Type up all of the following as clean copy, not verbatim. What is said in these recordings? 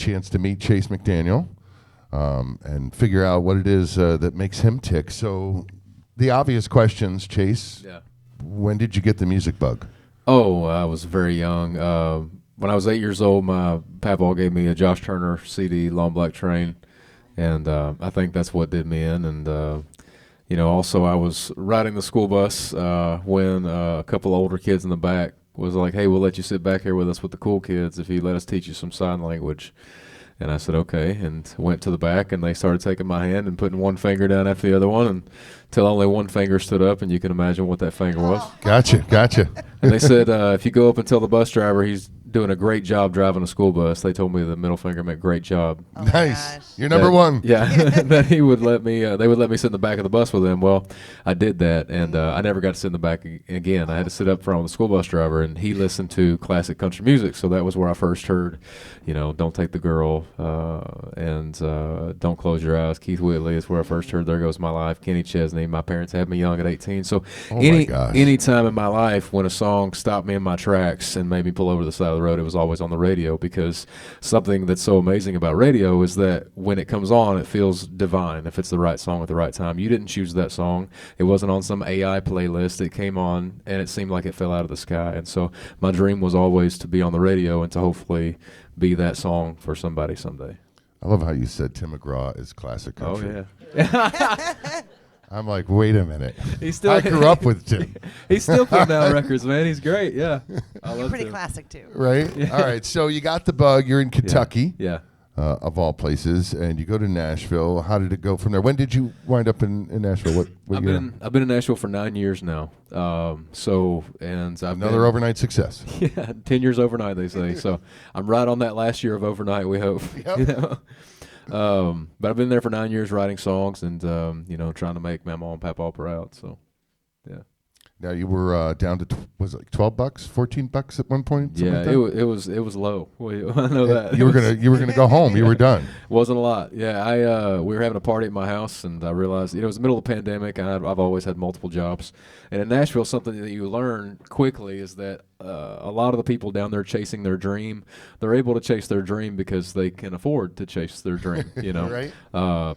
chance to meet Chase McDaniel and figure out what it is that makes him tick. So the obvious questions, Chase. Yeah. When did you get the music bug? Oh, I was very young. When I was 8 years old, my papaw gave me a Josh Turner CD, Long Black Train, and I think that's what did me in. And also I was riding the school bus when a couple older kids in the back was like, "Hey, we'll let you sit back here with us with the cool kids if you let us teach you some sign language." And I said, okay, and went to the back, and they started taking my hand and putting one finger down after the other one until only one finger stood up, and you can imagine what that finger was. Gotcha. And they said, if you go up and tell the bus driver he's doing a great job driving a school bus, they told me the middle finger meant great job. Oh Nice. You're number one. Yeah, that he would let me, they would let me sit in the back of the bus with him. Well, I did that, and I never got to sit in the back again. I had to sit up front with the school bus driver, and he listened to classic country music, so that was where I first heard, Don't Take the Girl, and Don't Close Your Eyes. Keith Whitley is where I first heard There Goes My Life. Kenny Chesney. My parents had me young at 18, so any time in my life when a song stopped me in my tracks and made me pull over to the side of the road, it was always on the radio, because something that's so amazing about radio is that when it comes on, it feels divine if it's the right song at the right time. You didn't choose that song. It wasn't on some AI playlist. It came on, and it seemed like it fell out of the sky. And so my dream was always to be on the radio and to hopefully be that song for somebody someday. I love how you said Tim McGraw is classic country. Oh, yeah. I'm like, wait a minute. I grew up with Tim. He's still putting out records, man. He's great. Yeah. You're pretty classic, too. Right? Yeah. All right. So you got the bug. You're in Kentucky. Yeah. Of all places, and you go to Nashville. How did it go from there? When did you wind up in Nashville? What year? I've been in Nashville for 9 years now. I've another overnight success. Yeah, 10 years overnight, they say. So I'm right on that last year of overnight, we hope. Yep. But I've been there for 9 years writing songs and trying to make Mama and Papa proud. So, yeah. Now you were down to was it like $12, $14 at one point? Yeah, like it was low. I know that. You were gonna go home. You were done. Wasn't a lot. Yeah, we were having a party at my house, and I realized it was the middle of the pandemic, and I've always had multiple jobs. And in Nashville, something that you learn quickly is that a lot of the people down there chasing their dream, they're able to chase their dream because they can afford to chase their dream. Right.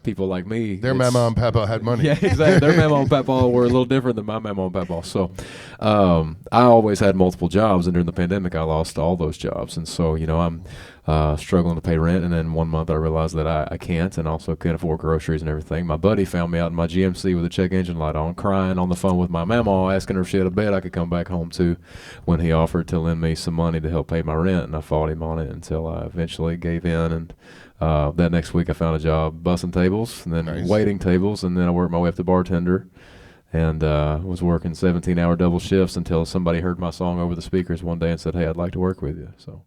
People like me. Their mama and papa had money. Yeah, exactly. Their mama and papa were a little different than my mama and papa. So I always had multiple jobs, and during the pandemic, I lost all those jobs. And so, I'm struggling to pay rent, and then one month I realized that I can't, and also can't afford groceries and everything. My buddy found me out in my GMC with a check engine light on, crying on the phone with my mama, asking her if she had a bed I could come back home to, when he offered to lend me some money to help pay my rent, and I fought him on it until I eventually gave in. And that next week I found a job bussing tables, and then waiting tables, and then I worked my way up to bartender, and was working 17-hour double shifts until somebody heard my song over the speakers one day and said, "Hey, I'd like to work with you." So.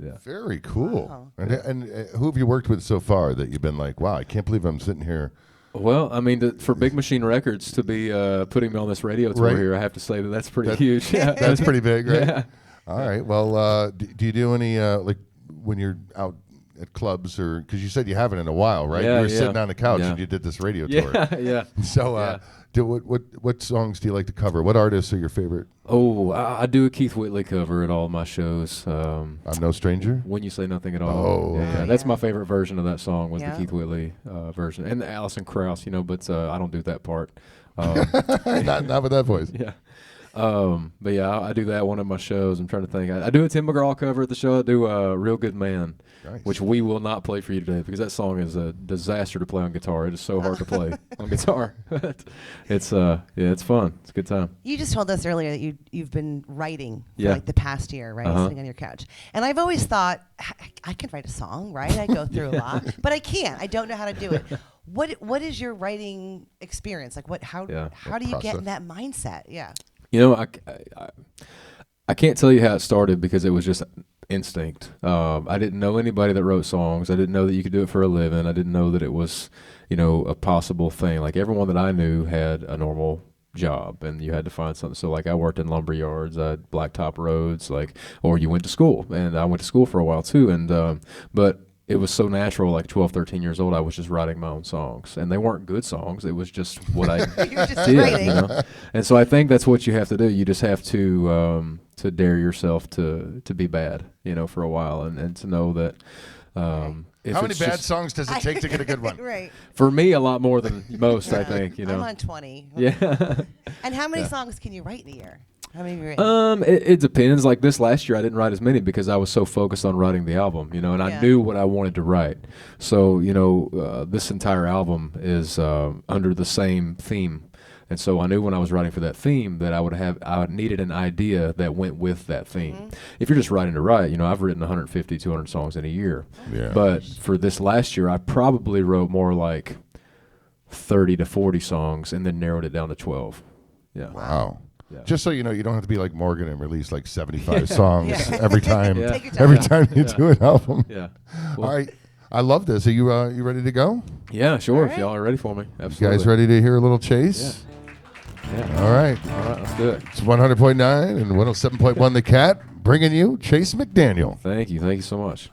Yeah. Very cool. Wow. And who have you worked with so far that you've been like, wow, I can't believe I'm sitting here? Well, I mean, for Big Machine Records to be putting me on this radio tour here, I have to say that's pretty huge. Yeah. That's pretty big, right? Yeah. All right. Well, do you do any, like when you're out at clubs, or because you said you haven't in a while, right? Yeah, you were sitting on the couch and you did this radio tour. Yeah. So what songs do you like to cover? What artists are your favorite? Oh, I do a Keith Whitley cover at all my shows. I'm No Stranger? When You Say Nothing at All. Oh. Yeah. That's my favorite version of that song was the Yeah. Keith Whitley version. And the Alison Krauss, but I don't do that part. Not with that voice. Yeah. But yeah, I do that one of my shows. I'm trying to think. I do a Tim McGraw cover at the show. I do Real Good Man, which we will not play for you today because that song is a disaster to play on guitar. It is so hard to play on guitar. It's fun. It's a good time. You just told us earlier that you've been writing for Yeah. like the past year, right? Sitting on your couch. And I've always thought I can write a song, right? I go through a lot, but I can't. I don't know how to do it. What is your writing experience? Like how do you get in that mindset? Yeah. I can't tell you how it started because it was just instinct. I didn't know anybody that wrote songs. I didn't know that you could do it for a living. I didn't know that it was, a possible thing. Like everyone that I knew had a normal job and you had to find something. So like I worked in lumber yards, I had blacktop roads, or you went to school, and I went to school for a while too. And, but it was so natural, like 12, 13 years old, I was just writing my own songs. And they weren't good songs. It was just what I You're just did, writing. And so I think that's what you have to do. You just have to dare yourself to be bad, for a while and to know that If How many it's bad just- songs does it take to get a good one? Right. For me, a lot more than most, I think. I'm on 20. Yeah. And how many songs can you write in a year? How many have you written? It depends. Like this last year, I didn't write as many because I was so focused on writing the album, and I knew what I wanted to write. So, this entire album is under the same theme. And so I knew when I was writing for that theme that I needed an idea that went with that theme. Mm-hmm. If you're just writing to write, I've written 150, 200 songs in a year. Yeah. But for this last year, I probably wrote more like 30 to 40 songs and then narrowed it down to 12. Yeah. Wow. Yeah. Just so you know, you don't have to be like Morgan and release like 75 songs every time. Yeah. Take your time. Every time you do an album. Yeah. All right. I love this. Are you ready to go? Yeah, sure. All If right. y'all are ready for me. You Absolutely. guys ready to hear a little Chase? Yeah. All right. All right, let's do it. It's 100.9 and 107.1 The Cat, bringing you Chase McDaniel. Thank you. Thank you so much.